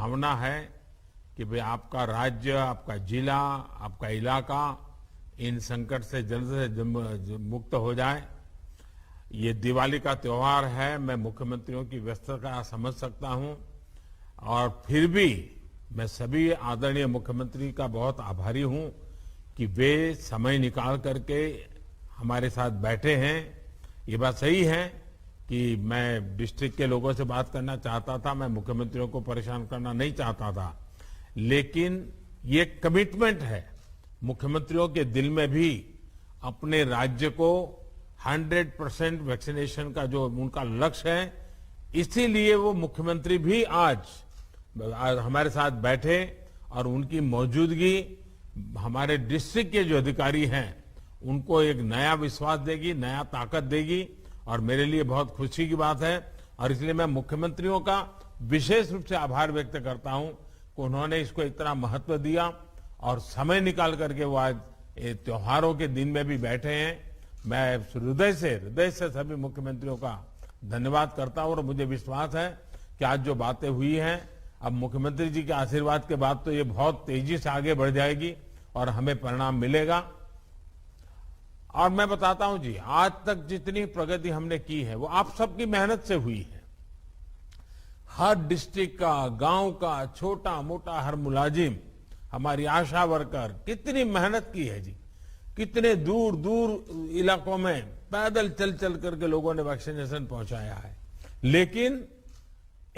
भावना है कि भाई आपका राज्य, आपका जिला, आपका इलाका इन संकट से जल्द मुक्त हो जाए। ये दिवाली का त्योहार है, मैं मुख्यमंत्रियों की व्यस्तता समझ सकता हूं, और फिर भी मैं सभी आदरणीय मुख्यमंत्री का बहुत आभारी हूं कि वे समय निकाल करके हमारे साथ बैठे हैं। ये बात सही है कि मैं डिस्ट्रिक्ट के लोगों से बात करना चाहता था, मैं मुख्यमंत्रियों को परेशान करना नहीं चाहता था, लेकिन ये कमिटमेंट है मुख्यमंत्रियों के दिल में भी अपने राज्य को 100% वैक्सीनेशन का जो उनका लक्ष्य है, इसीलिए वो मुख्यमंत्री भी आज हमारे साथ बैठे और उनकी मौजूदगी हमारे डिस्ट्रिक्ट के जो अधिकारी हैं उनको एक नया विश्वास देगी, नया ताकत देगी, और मेरे लिए बहुत खुशी की बात है। और इसलिए मैं मुख्यमंत्रियों का विशेष रूप से आभार व्यक्त करता हूं कि उन्होंने इसको इतना महत्व दिया और समय निकाल करके वो आज त्योहारों के दिन में भी बैठे हैं। मैं हृदय से सभी मुख्यमंत्रियों का धन्यवाद करता हूं और मुझे विश्वास है कि आज जो बातें हुई हैं, अब मुख्यमंत्री जी के आशीर्वाद के बाद तो ये बहुत तेजी से आगे बढ़ जाएगी और हमें परिणाम मिलेगा। और मैं बताता हूं जी, आज तक जितनी प्रगति हमने की है वो आप सबकी मेहनत से हुई है। हर डिस्ट्रिक्ट का, गांव का, छोटा मोटा हर मुलाजिम, हमारी आशा वर्कर कितनी मेहनत की है जी। कितने दूर दूर इलाकों में पैदल चल चल करके लोगों ने वैक्सीनेशन पहुंचाया है। लेकिन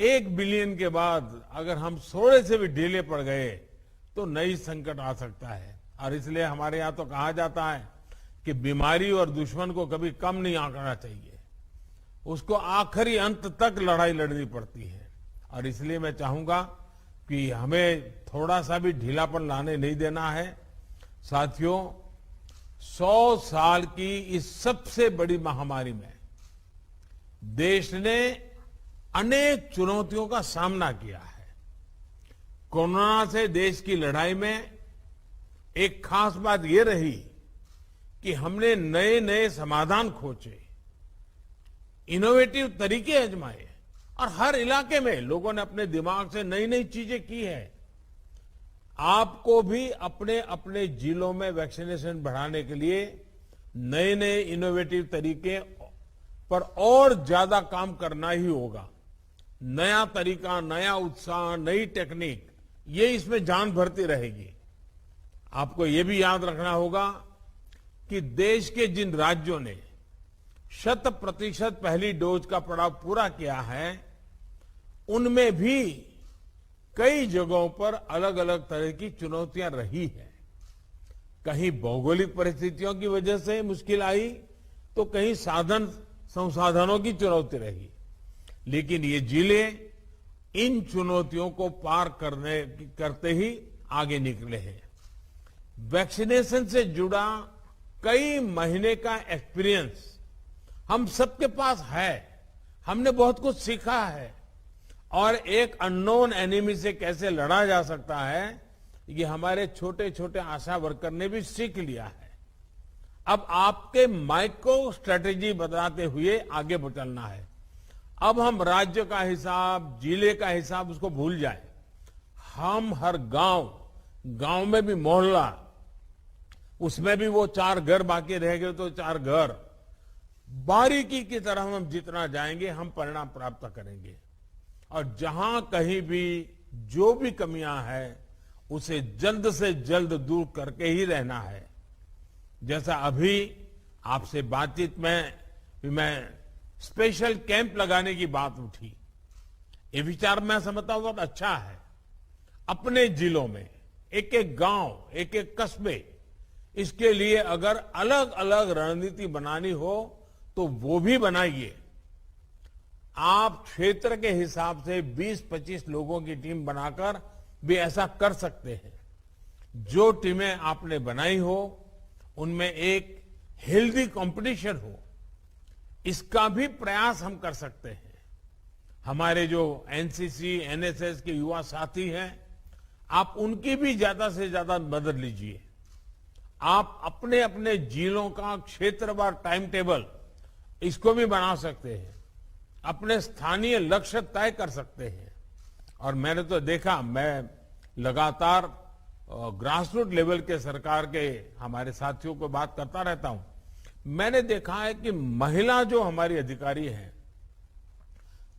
1 बिलियन के बाद अगर हम थोड़े से भी ढीले पड़ गए तो नई संकट आ सकता है। और इसलिए हमारे यहां तो कहा जाता है कि बीमारी और दुश्मन को कभी कम नहीं आंकना चाहिए, उसको आखिरी अंत तक लड़ाई लड़नी पड़ती है। और इसलिए मैं चाहूंगा कि हमें थोड़ा सा भी ढीलापन लाने नहीं देना है। साथियों, 100 साल की इस सबसे बड़ी महामारी में देश ने अनेक चुनौतियों का सामना किया है। कोरोना से देश की लड़ाई में एक खास बात यह रही कि हमने नए नए समाधान खोजे, इनोवेटिव तरीके आजमाए, और हर इलाके में लोगों ने अपने दिमाग से नई नई चीजें की है। आपको भी अपने अपने जिलों में वैक्सीनेशन बढ़ाने के लिए नए नए इनोवेटिव तरीके पर और ज्यादा काम करना ही होगा। नया तरीका, नया उत्साह, नई टेक्निक, ये इसमें जान भरती रहेगी। आपको ये भी याद रखना होगा कि देश के जिन राज्यों ने 100% पहली डोज का पड़ाव पूरा किया है, उनमें भी कई जगहों पर अलग अलग तरह की चुनौतियां रही है। कहीं भौगोलिक परिस्थितियों की वजह से मुश्किल आई, तो कहीं साधन संसाधनों की चुनौती रही। लेकिन ये जिले इन चुनौतियों को पार करते ही आगे निकले हैं। वैक्सीनेशन से जुड़ा कई महीने का एक्सपीरियंस हम सबके पास है। हमने बहुत कुछ सीखा है, और एक अननोन एनिमी से कैसे लड़ा जा सकता है, ये हमारे छोटे छोटे आशा वर्कर ने भी सीख लिया है। अब आपके माइक्रो स्ट्रेटेजी बताते हुए आगे चलना है। अब हम राज्य का हिसाब, जिले का हिसाब उसको भूल जाए। हम हर गांव में भी मोहल्ला, उसमें भी वो 4 घर बाकी रह गए तो 4 घर, बारीकी की तरह हम जितना जाएंगे हम परिणाम प्राप्त करेंगे। और जहां कहीं भी जो भी कमियां हैं उसे जल्द से जल्द दूर करके ही रहना है। जैसा अभी आपसे बातचीत में मैं स्पेशल कैंप लगाने की बात उठी, ये विचार मैं समझता हूं बहुत अच्छा है। अपने जिलों में एक एक गांव, एक एक कस्बे, इसके लिए अगर अलग अलग रणनीति बनानी हो तो वो भी बनाइए। आप क्षेत्र के हिसाब से 20-25 लोगों की टीम बनाकर भी ऐसा कर सकते हैं। जो टीमें आपने बनाई हो उनमें एक हेल्दी कंपटीशन हो, इसका भी प्रयास हम कर सकते हैं। हमारे जो एनसीसी, एनएसएस के युवा साथी हैं, आप उनकी भी ज्यादा से ज्यादा मदद लीजिए। आप अपने अपने जिलों का क्षेत्रवार टाइम टेबल इसको भी बना सकते हैं, अपने स्थानीय लक्ष्य तय कर सकते हैं, और मैंने तो देखा, मैं लगातार ग्रासरूट लेवल के सरकार के हमारे साथियों को बात करता रहता हूं। मैंने देखा है कि महिला जो हमारी अधिकारी हैं,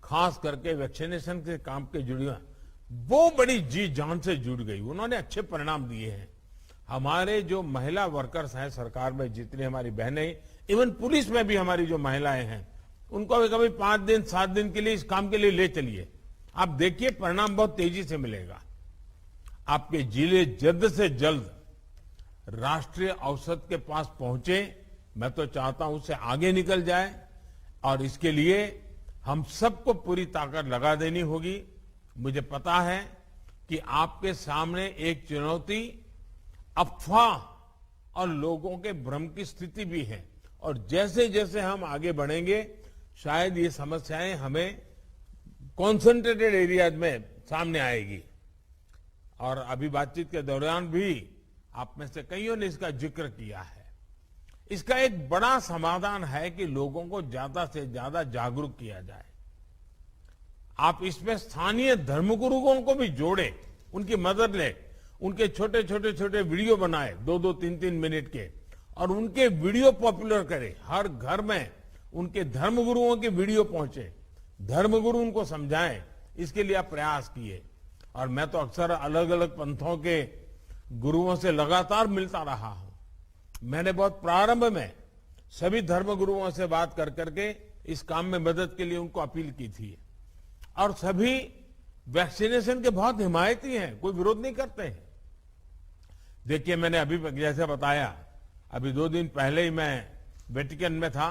खास करके वैक्सीनेशन के काम के जुड़ी हुई, वो बड़ी जी जान से जुड़ गई। उन्होंने अच्छे परिणाम दिए हैं। हमारे जो महिला वर्कर्स हैं सरकार में, जितनी हमारी बहनें, इवन पुलिस में भी हमारी जो महिलाएं हैं, उनको भी कभी 5 दिन 7 दिन के लिए इस काम के लिए ले चलिए। आप देखिए परिणाम बहुत तेजी से मिलेगा। आपके जिले जल्द से जल्द राष्ट्रीय औसत के पास पहुंचे। मैं तो चाहता हूं उससे आगे निकल जाए, और इसके लिए हम सबको पूरी ताकत लगा देनी होगी। मुझे पता है कि आपके सामने एक चुनौती अफवाह और लोगों के भ्रम की स्थिति भी है, और जैसे जैसे हम आगे बढ़ेंगे शायद ये समस्याएं हमें कॉन्सेंट्रेटेड एरियाज में सामने आएगी। और अभी बातचीत के दौरान भी आप में से कईयों ने इसका जिक्र किया है। इसका एक बड़ा समाधान है कि लोगों को ज्यादा से ज्यादा जागरूक किया जाए। आप इसमें स्थानीय धर्मगुरुओं को भी जोड़े, उनकी मदद ले, उनके छोटे छोटे वीडियो बनाए 2-2, 3-3 मिनट के, और उनके वीडियो पॉपुलर करे। हर घर में उनके धर्मगुरुओं के वीडियो पहुंचे, धर्मगुरु उनको समझाएं। इसके लिए आप प्रयास किए। और मैं तो अक्सर अलग अलग पंथों के गुरुओं से लगातार मिलता रहा हूं। मैंने बहुत प्रारंभ में सभी धर्मगुरुओं से बात कर करके इस काम में मदद के लिए उनको अपील की थी, और सभी वैक्सीनेशन के बहुत हिमायती हैं, कोई विरोध नहीं करते हैं। देखिए, मैंने अभी जैसे बताया, अभी 2 दिन पहले ही मैं वेटिकन में था।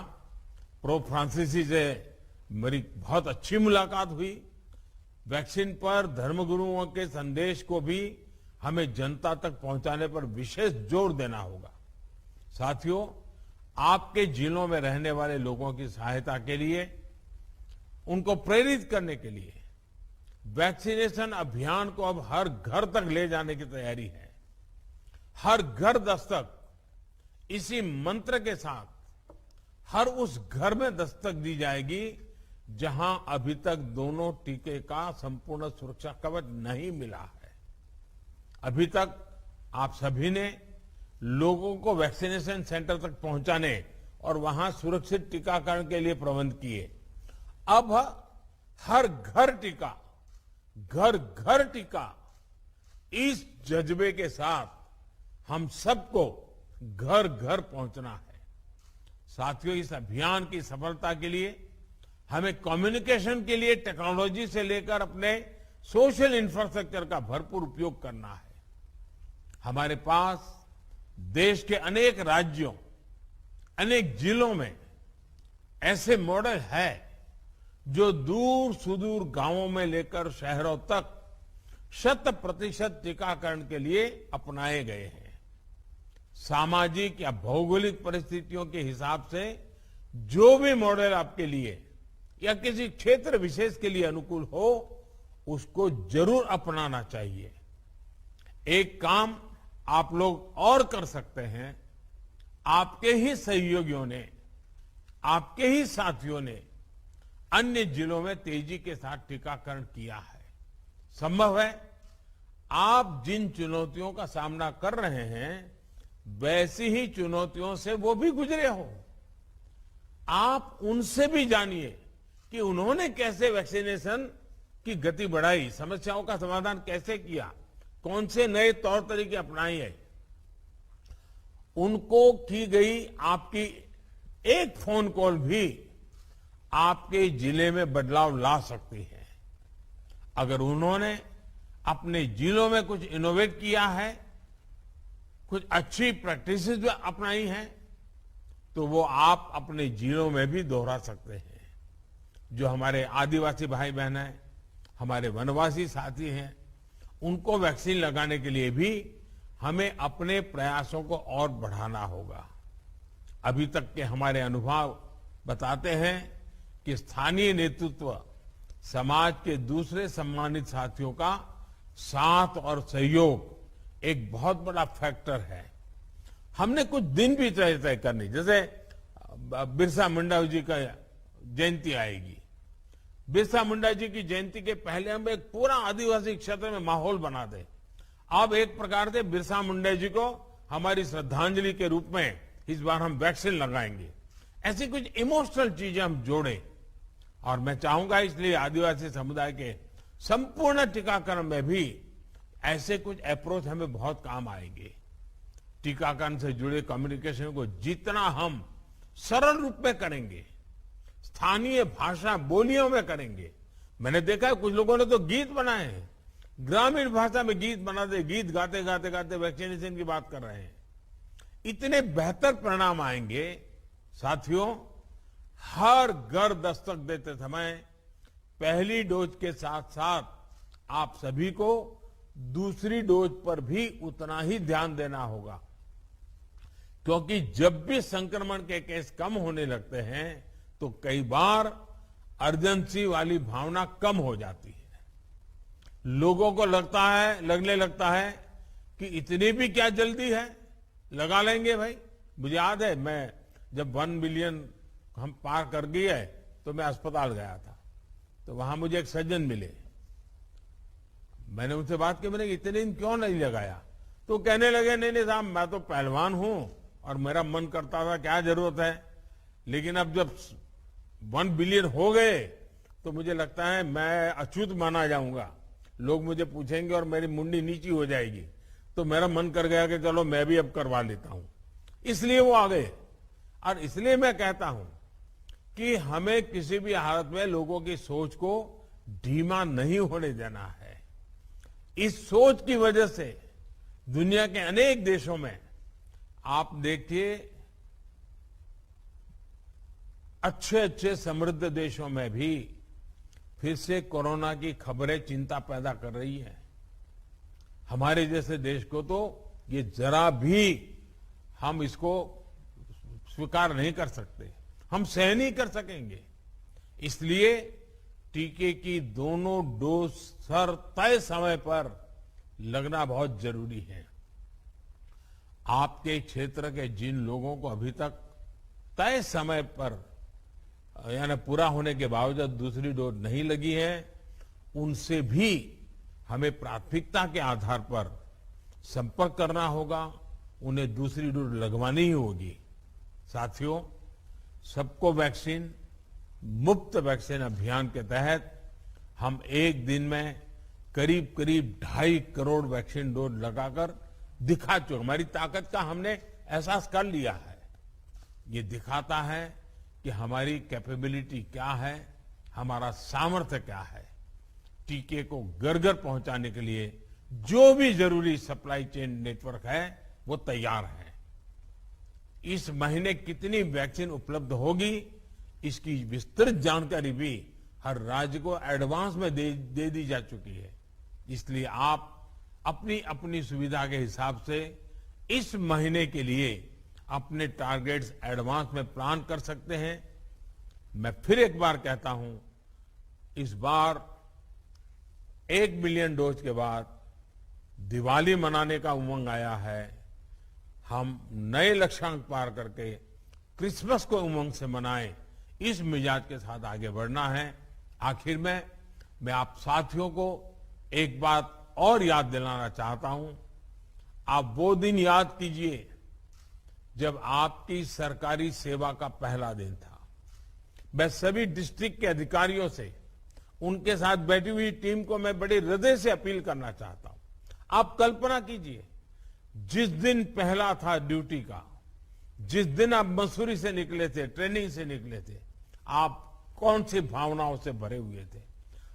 पोप फ्रांसिस से मेरी बहुत अच्छी मुलाकात हुई। वैक्सीन पर धर्मगुरुओं के संदेश को भी हमें जनता तक पहुंचाने पर विशेष जोर देना होगा। साथियों, आपके जिलों में रहने वाले लोगों की सहायता के लिए, उनको प्रेरित करने के लिए वैक्सीनेशन अभियान को अब हर घर तक ले जाने की तैयारी है। हर घर दस्तक, इसी मंत्र के साथ हर उस घर में दस्तक दी जाएगी जहां अभी तक दोनों टीके का संपूर्ण सुरक्षा कवच नहीं मिला है। अभी तक आप सभी ने लोगों को वैक्सीनेशन सेंटर तक पहुंचाने और वहां सुरक्षित टीकाकरण के लिए प्रबंध किए। अब हर घर टीका, घर घर टीका, इस जज्बे के साथ हम सबको घर घर पहुंचना है। साथियों, इस अभियान की सफलता के लिए हमें कम्युनिकेशन के लिए टेक्नोलॉजी से लेकर अपने सोशल इंफ्रास्ट्रक्चर का भरपूर उपयोग करना है। हमारे पास देश के अनेक राज्यों, अनेक जिलों में ऐसे मॉडल है जो दूर सुदूर गांवों में लेकर शहरों तक 100% टीकाकरण के लिए अपनाए गए हैं। सामाजिक या भौगोलिक परिस्थितियों के हिसाब से जो भी मॉडल आपके लिए या किसी क्षेत्र विशेष के लिए अनुकूल हो, उसको जरूर अपनाना चाहिए। एक काम आप लोग और कर सकते हैं। आपके ही सहयोगियों ने, आपके ही साथियों ने अन्य जिलों में तेजी के साथ टीकाकरण किया है। संभव है आप जिन चुनौतियों का सामना कर रहे हैं, वैसी ही चुनौतियों से वो भी गुजरे हो। आप उनसे भी जानिए कि उन्होंने कैसे वैक्सीनेशन की गति बढ़ाई, समस्याओं का समाधान कैसे किया, कौन से नए तौर तरीके अपनाए हैं। उनको की गई आपकी एक फोन कॉल भी आपके जिले में बदलाव ला सकती है। अगर उन्होंने अपने जिलों में कुछ इनोवेट किया है, कुछ अच्छी प्रैक्टिसेस भी अपनाई हैं, तो वो आप अपने जिलों में भी दोहरा सकते हैं। जो हमारे आदिवासी भाई बहन हैं, हमारे वनवासी साथी हैं, उनको वैक्सीन लगाने के लिए भी हमें अपने प्रयासों को और बढ़ाना होगा। अभी तक के हमारे अनुभव बताते हैं कि स्थानीय नेतृत्व समाज के दूसरे सम्मानित साथियों का साथ और सहयोग एक बहुत बड़ा फैक्टर है। हमने कुछ दिन भी तय करनी, जैसे बिरसा मुंडा जी का जयंती आएगी, बिरसा मुंडा जी की जयंती के पहले हम एक पूरा आदिवासी क्षेत्र में माहौल बना दें। अब एक प्रकार से बिरसा मुंडा जी को हमारी श्रद्धांजलि के रूप में इस बार हम वैक्सीन लगाएंगे। ऐसी कुछ इमोशनल चीजें हम जोड़ें और मैं चाहूंगा इसलिए आदिवासी समुदाय के संपूर्ण टीकाकरण में भी ऐसे कुछ अप्रोच हमें बहुत काम आएंगे। टीकाकरण से जुड़े कम्युनिकेशन को जितना हम सरल रूप में करेंगे, स्थानीय भाषा बोलियों में करेंगे। मैंने देखा है कुछ लोगों ने तो गीत बनाए हैं, ग्रामीण भाषा में गीत बना दे, गीत गाते गाते गाते वैक्सीनेशन की बात कर रहे हैं। इतने बेहतर परिणाम आएंगे। साथियों, हर घर दस्तक देते समय पहली डोज के साथ साथ आप सभी को दूसरी डोज पर भी उतना ही ध्यान देना होगा, क्योंकि जब भी संक्रमण के केस कम होने लगते हैं तो कई बार अर्जेंसी वाली भावना कम हो जाती है। लोगों को लगने लगता है कि इतनी भी क्या जल्दी है, लगा लेंगे भाई। मुझे याद है मैं जब 1 बिलियन हम पार कर गए तो मैं अस्पताल गया था, तो वहां मुझे एक सज्जन मिले। मैंने उनसे बात की, मैंने इतने दिन क्यों नहीं लगाया? तो कहने लगे नहीं साहब, मैं तो पहलवान हूं और मेरा मन करता था, क्या जरूरत है, लेकिन अब जब 1 बिलियन हो गए तो मुझे लगता है मैं अछूत माना जाऊंगा। लोग मुझे पूछेंगे और मेरी मुंडी नीची हो जाएगी, तो मेरा मन कर गया कि चलो मैं भी अब करवा लेता हूं। इसलिए वो आ गए। और इसलिए मैं कहता हूं कि हमें किसी भी हालत में लोगों की सोच को धीमा नहीं होने देना है। इस सोच की वजह से दुनिया के अनेक देशों में आप देखिए, अच्छे अच्छे समृद्ध देशों में भी फिर से कोरोना की खबरें चिंता पैदा कर रही है। हमारे जैसे देश को तो ये जरा भी हम इसको स्वीकार नहीं कर सकते, हम सहन नहीं कर सकेंगे। इसलिए टीके की दोनों डोज तय समय पर लगना बहुत जरूरी है। आपके क्षेत्र के जिन लोगों को अभी तक तय समय पर यानी पूरा होने के बावजूद दूसरी डोज नहीं लगी है, उनसे भी हमें प्राथमिकता के आधार पर संपर्क करना होगा, उन्हें दूसरी डोज लगवानी ही होगी। साथियों, सबको वैक्सीन मुफ्त वैक्सीन अभियान के तहत हम एक दिन में करीब करीब 2.5 करोड़ वैक्सीन डोज लगाकर दिखा चुके। हमारी ताकत का हमने एहसास कर लिया है। ये दिखाता है कि हमारी कैपेबिलिटी क्या है, हमारा सामर्थ्य क्या है। टीके को घर घर पहुंचाने के लिए जो भी जरूरी सप्लाई चेन नेटवर्क है वो तैयार है। इस महीने कितनी वैक्सीन उपलब्ध होगी, इसकी विस्तृत जानकारी भी हर राज्य को एडवांस में दे दी जा चुकी है। इसलिए आप अपनी अपनी सुविधा के हिसाब से इस महीने के लिए अपने टारगेट्स एडवांस में प्लान कर सकते हैं। मैं फिर एक बार कहता हूं, इस बार 1 मिलियन डोज के बाद दिवाली मनाने का उमंग आया है। हम नए लक्ष्यांक पार करके क्रिसमस को उमंग से मनाएं, इस मिजाज के साथ आगे बढ़ना है। आखिर में मैं आप साथियों को एक बात और याद दिलाना चाहता हूं। आप वो दिन याद कीजिए जब आपकी सरकारी सेवा का पहला दिन था। मैं सभी डिस्ट्रिक्ट के अधिकारियों से, उनके साथ बैठी हुई टीम को मैं बड़े हृदय से अपील करना चाहता हूं। आप कल्पना कीजिए, जिस दिन पहला था ड्यूटी का, जिस दिन आप मसूरी से निकले थे, ट्रेनिंग से निकले थे, आप कौन सी भावनाओं से भरे हुए थे,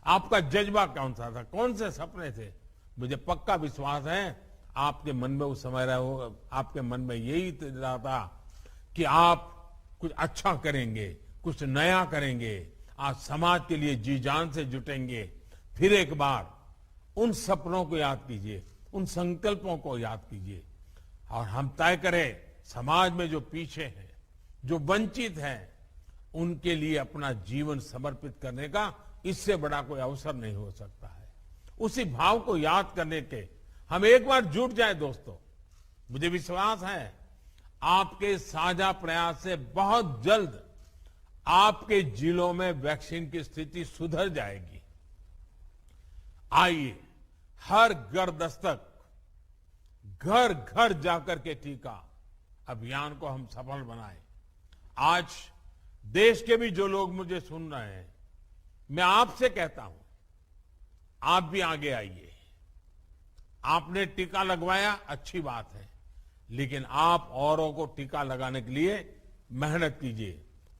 आपका जज्बा कौन सा था, कौन से सपने थे। मुझे पक्का विश्वास है आपके मन में उस समय आपके मन में यही था कि आप कुछ अच्छा करेंगे, कुछ नया करेंगे, आज समाज के लिए जी जान से जुटेंगे। फिर एक बार उन सपनों को याद कीजिए, उन संकल्पों को याद कीजिए और हम तय करें समाज में जो पीछे हैं, जो वंचित हैं, उनके लिए अपना जीवन समर्पित करने का इससे बड़ा कोई अवसर नहीं हो सकता है। उसी भाव को याद करने के हम एक बार जुट जाए दोस्तों। मुझे विश्वास है आपके साझा प्रयास से बहुत जल्द आपके जिलों में वैक्सीन की स्थिति सुधर जाएगी। आइए हर घर दस्तक, घर घर जाकर के टीका अभियान को हम सफल बनाएं। आज देश के भी जो लोग मुझे सुन रहे हैं, मैं आपसे कहता हूं, आप भी आगे आइए। आपने टीका लगवाया, अच्छी बात है, लेकिन आप औरों को टीका लगाने के लिए मेहनत कीजिए,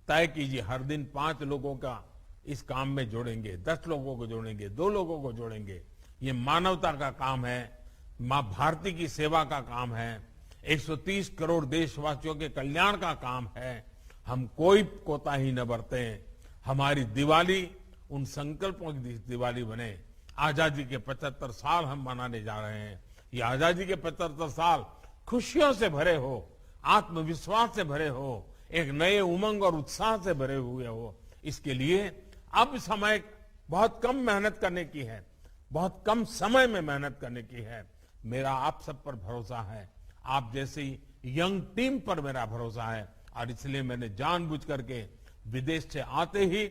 तय कीजिए। हर दिन 5 लोगों का इस काम में जोड़ेंगे, 10 लोगों को जोड़ेंगे, 2 लोगों को जोड़ेंगे। ये मानवता का काम है, मां भारती की सेवा का काम है, 130 करोड़ देशवासियों के कल्याण का काम है। हम कोई कोताही न बरतें। हमारी दिवाली उन संकल्पों की दिवाली बने। आजादी के 75 साल हम मनाने जा रहे हैं। ये आजादी के 75 साल खुशियों से भरे हो, आत्मविश्वास से भरे हो, एक नए उमंग और उत्साह से भरे हुए हो। इसके लिए अब समय बहुत कम मेहनत करने की है, बहुत कम समय में मेहनत करने की है। मेरा आप सब पर भरोसा है, आप जैसी यंग टीम पर मेरा भरोसा है, और इसलिए मैंने जानबूझ करके विदेश से आते ही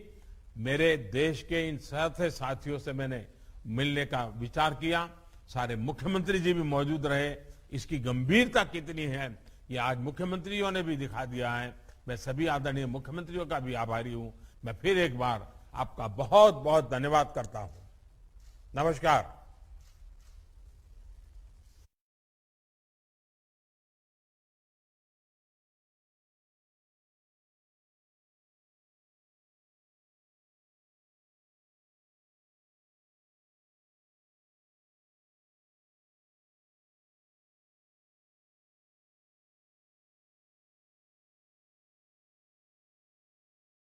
मेरे देश के इन साथियों से मैंने मिलने का विचार किया। सारे मुख्यमंत्री जी भी मौजूद रहे। इसकी गंभीरता कितनी है ये आज मुख्यमंत्रियों ने भी दिखा दिया है। मैं सभी आदरणीय मुख्यमंत्रियों का भी आभारी हूं। मैं फिर एक बार आपका बहुत बहुत धन्यवाद करता हूं। नमस्कार।